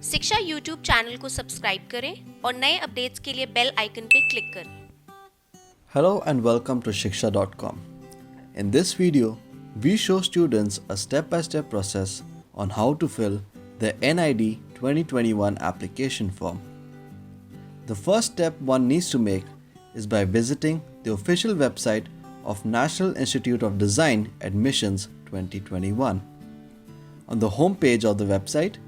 शिक्षा YouTube channel को subscribe करें और नए अपडेट्स के लिए बेल आइकन पे क्लिक करें। Hello and welcome to shiksha.com. In this video, we show students a step-by-step process on how to fill the NID 2021 application form. The first step one needs to make is by visiting the official website of National Institute of Design Admissions 2021. On the home page of the website,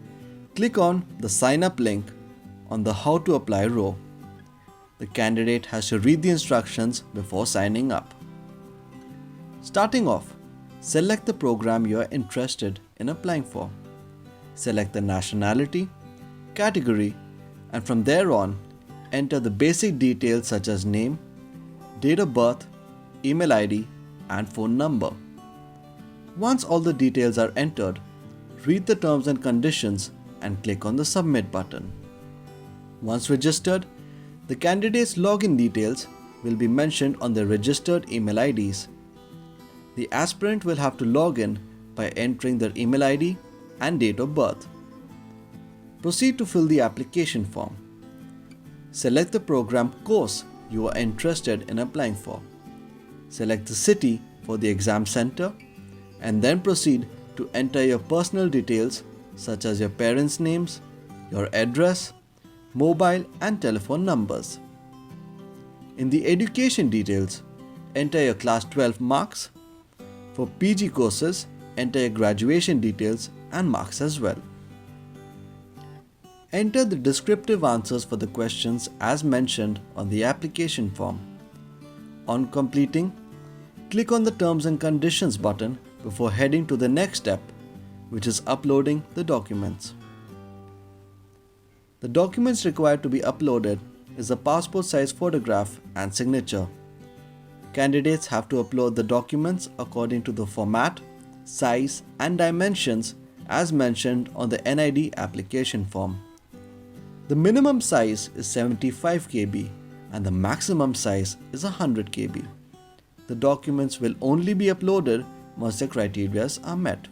click on the Sign Up link on the How to Apply row. The candidate has to read the instructions before signing up. Starting off, select the program you are interested in applying for. Select the nationality, category, and from there on, enter the basic details such as name, date of birth, email ID, and phone number. Once all the details are entered, read the terms and conditions and click on the Submit button. Once registered, the candidate's login details will be mentioned on their registered email IDs. The aspirant will have to log in by entering their email ID and date of birth. Proceed to fill the application form. Select the program course you are interested in applying for. Select the city for the exam center and then proceed to enter your personal details such as your parents' names, your address, mobile and telephone numbers. In the education details, enter your class 12 marks. For PG courses, enter your graduation details and marks as well. Enter the descriptive answers for the questions as mentioned on the application form. On completing, click on the Terms and Conditions button before heading to the next step, which is uploading the documents. The documents required to be uploaded is a passport size photograph and signature. Candidates have to upload the documents according to the format, size and dimensions as mentioned on the NID application form. The minimum size is 75 KB and the maximum size is 100 KB. The documents will only be uploaded once the criteria are met.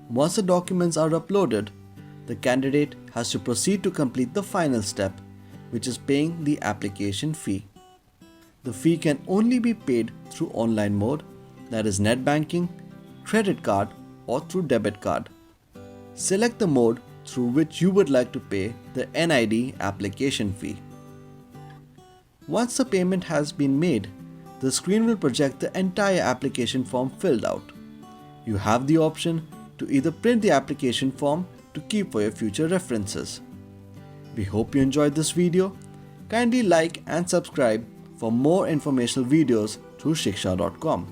Once the documents are uploaded, the candidate has to proceed to complete the final step, which is paying the application fee. The fee can only be paid through online mode, that is net banking, credit card or through debit card. Select the mode through which you would like to pay the NID application fee. Once the payment has been made, the screen will project the entire application form filled out. You have the option to either print the application form to keep for your future references. We hope you enjoyed this video. Kindly like and subscribe for more informational videos through shiksha.com.